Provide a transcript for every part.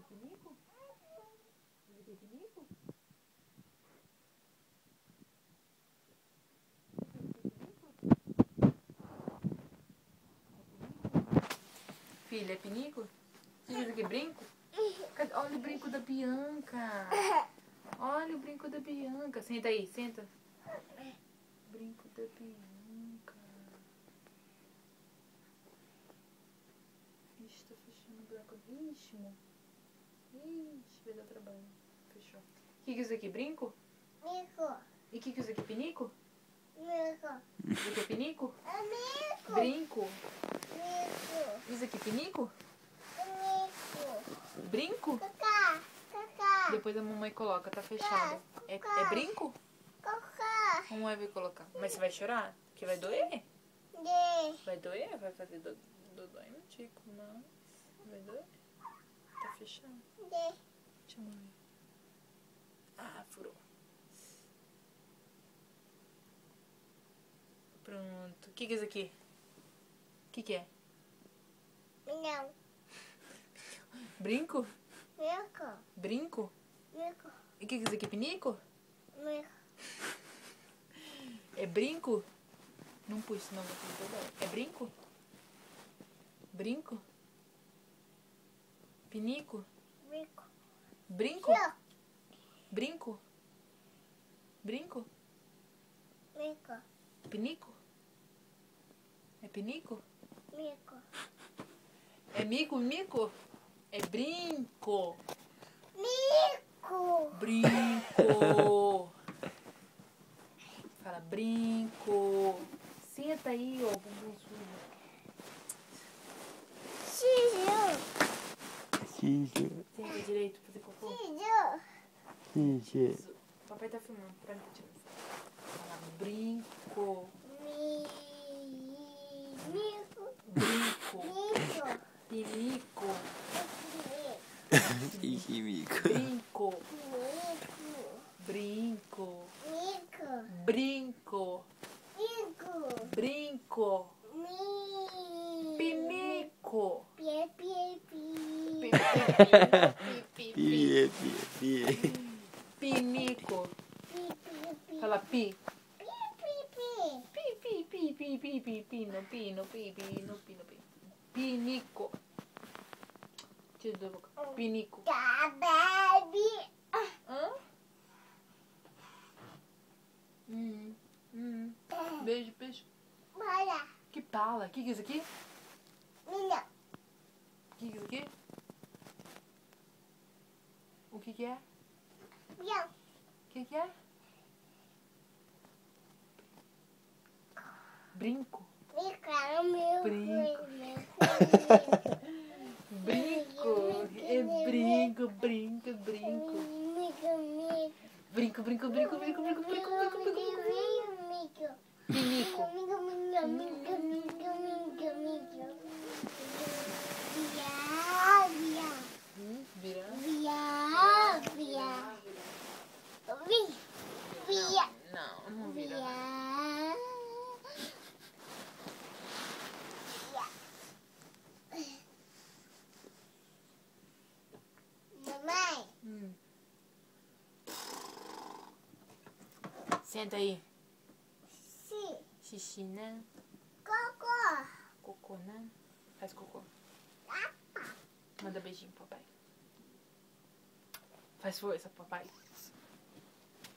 Pinico? Esse aqui é pinico? Filha, é pinico? Esse aqui é brinco? Olha o brinco da Bianca. Olha o brinco da Bianca. Senta aí, senta. Brinco da Bianca. Ixi, tá fechando o buraco. Ixi, amor. Ixi, vai dar trabalho. Fechou. O que é isso aqui? Brinco? Mico. E o que é isso aqui? Pinico? Mico. Isso aqui é pinico? É mico. Brinco? Mico. Isso aqui é pinico? Mico. Brinco? Cacá. Cacá. Depois a mamãe coloca, tá fechado. É brinco? Cacá. Mamãe vai colocar. Mas você vai chorar? Porque vai doer? De. Vai doer? Vai fazer dodói no tico, mas vai doer? Tá fechado. De. Deixa eu ver. Ah, furou. Pronto. O que é isso aqui? O que é? Não. Brinco? Mico. Brinco? Mico. E o que é isso aqui? Pinico? Mico. É brinco? Não pus, senão vou fazer dodói. É brinco? Brinco? Pinico? Mico. Brinco? Brinco? Brinco? Mico. Pinico? É pinico? Mico. É mico? É brinco? Mico. Brinco! Fala brinco! Senta aí, ó, bumbum sujo. Xiu. Senta direito pra fazer cocô. Xiu. Isso. Papai tá filmando, pra mim tá tirando. Fala brinco. Mico. Brinco. Mico. Pinico. Mico. Brinco. Mico. Brinco. Mico. Brinco. Mico. Brinco. Mi. Pinico. Pi, pi, pi. Pinico. Pi, pi, pi. Fala pi. Pi, pi, pi. Pino. Pinico. Tira da boca. Pinico. Tá, baby. Hã? Beijo. Bora. Que pala. O que é isso aqui? Menina. O que é isso aqui? O que é? Não. O que é? Brinco. Mica, meu. Brinco. Brinco. É brinco. Mica, mica. Brinco. Pinico. Vira. Não vira. Mamãe. Senta aí. Sim. Xixi, né? Cocô. Cocô, né? Faz cocô. Manda beijinho pro papai. Faz força, papai.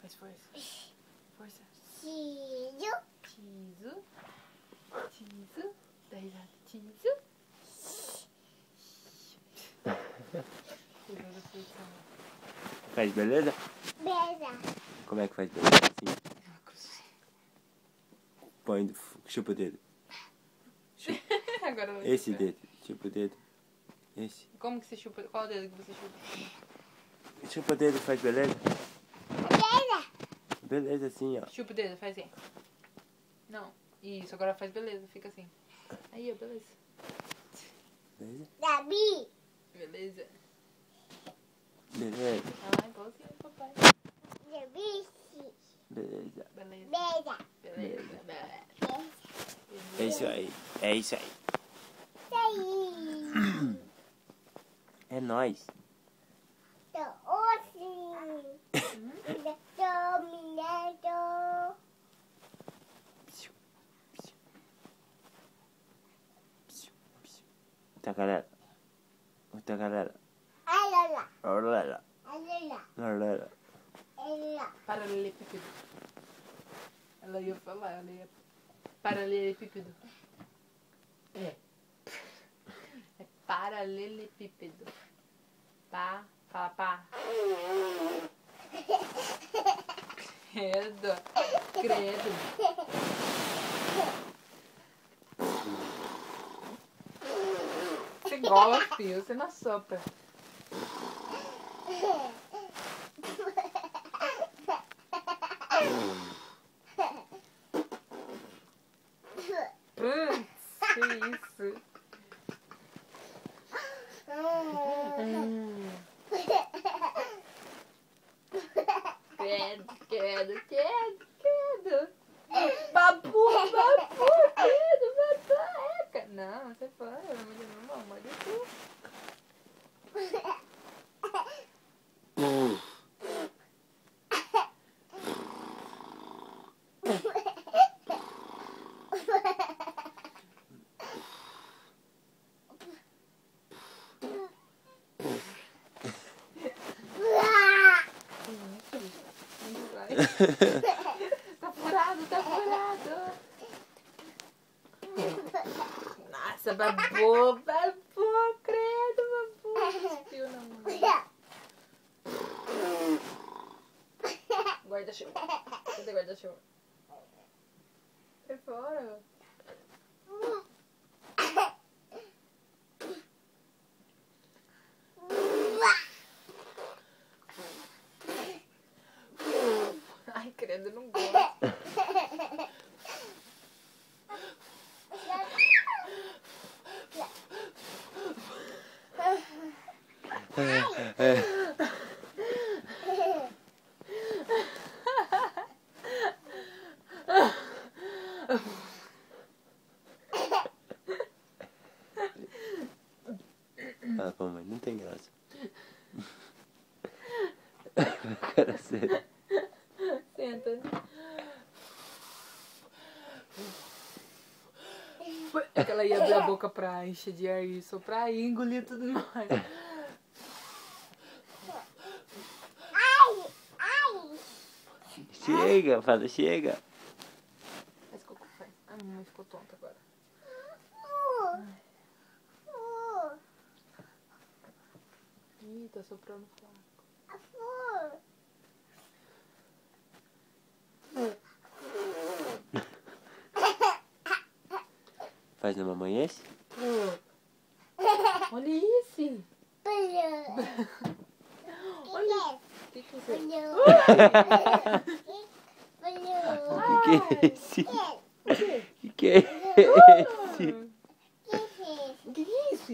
Faz força. Força. Tio. Tiso. Dá risada. Tiso. Faz beleza? Beijo. Como é que faz beleza? Assim. Põe, chupa o dedo. Agora eu vou Esse chupar. dedo, chupa o dedo. Esse. Como que você chupa? Qual dedo que você chupa? Chupa o dedo, faz beleza? Beijo. Beleza assim, ó. Chupa o dedo, faz assim. Não. Isso, agora faz beleza, fica assim. Aí, ó, beleza. Beleza? Dabi. Beleza. Beleza. Ah, igualzinho ao papai. Dabi. Beleza. Beleza. Beijo. Beleza. É isso aí. É isso aí. Aí. É nóis. Tacarela. Tacarela. Alala. Orlela. Alala. Orlela. Ela. Paralelepípedo. Ela ia falar, ela ia... Paralelepípedo. É paralelepípedo. Pá, pá, pá. Credo. Credo. Você gosta, filho. Você não sopra. Putz, que isso? Credo. Babu, credo, babaca. Não, você fala, não, amor de Deus. Tá furado. Nossa, babou, credo, babou. Cuspiu na mão. Guarda-chuva. Cadê guarda-chuva? Sai fora. Ai, credo, eu não gosto. Ah, pô, mãe, não tem graça. Cara sério. Senta. É que ela ia abrir a boca pra encher de ar e soprar e engolir tudo no ar. Ai. Chega, fala, chega. Faz cocô, faz. A mamãe ficou tonta agora. Ih, tá soprando fraco. Faz na mamãe esse? Olha isso! Olha. O que é isso? Que é esse? O quê? Que é esse? O que é isso?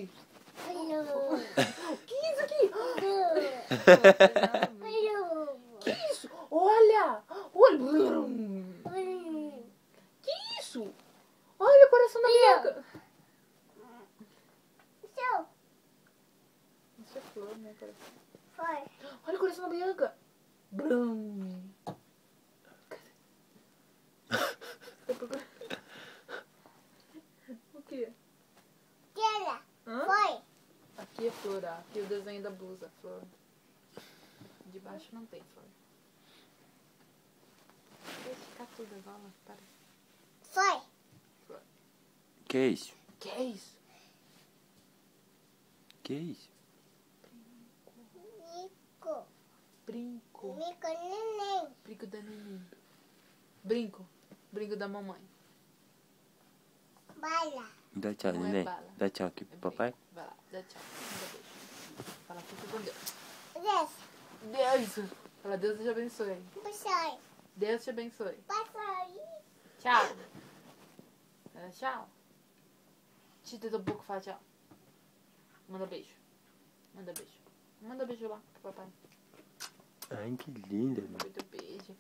O que é isso aqui? Que isso? Olha! Olha! Que isso? Olha o coração da Bianca! Isso é flor, né, coração? Olha o coração da Bianca! Brum! O quê? Hã? Aqui é flor, ó. Aqui é o desenho da blusa, flor. De baixo não tem flor. Deixa ficar tudo igual, para. Flor. Que é isso? Que é isso? Que é isso? Brinco. Brinco da neném. Brinco. Brinco da mamãe. Dá tchau, Não é neném. bala. Dá tchau aqui pro papai. Vai lá, dá tchau. Dá beijo. Fala, fica com Deus. Deus. Fala, Deus te abençoe. Deus te abençoe. Tchau. Fala, tchau. Tita do boca, fala tchau. Manda beijo. Manda beijo. Manda beijo lá pro papai. Ai, que linda. Muito beijo.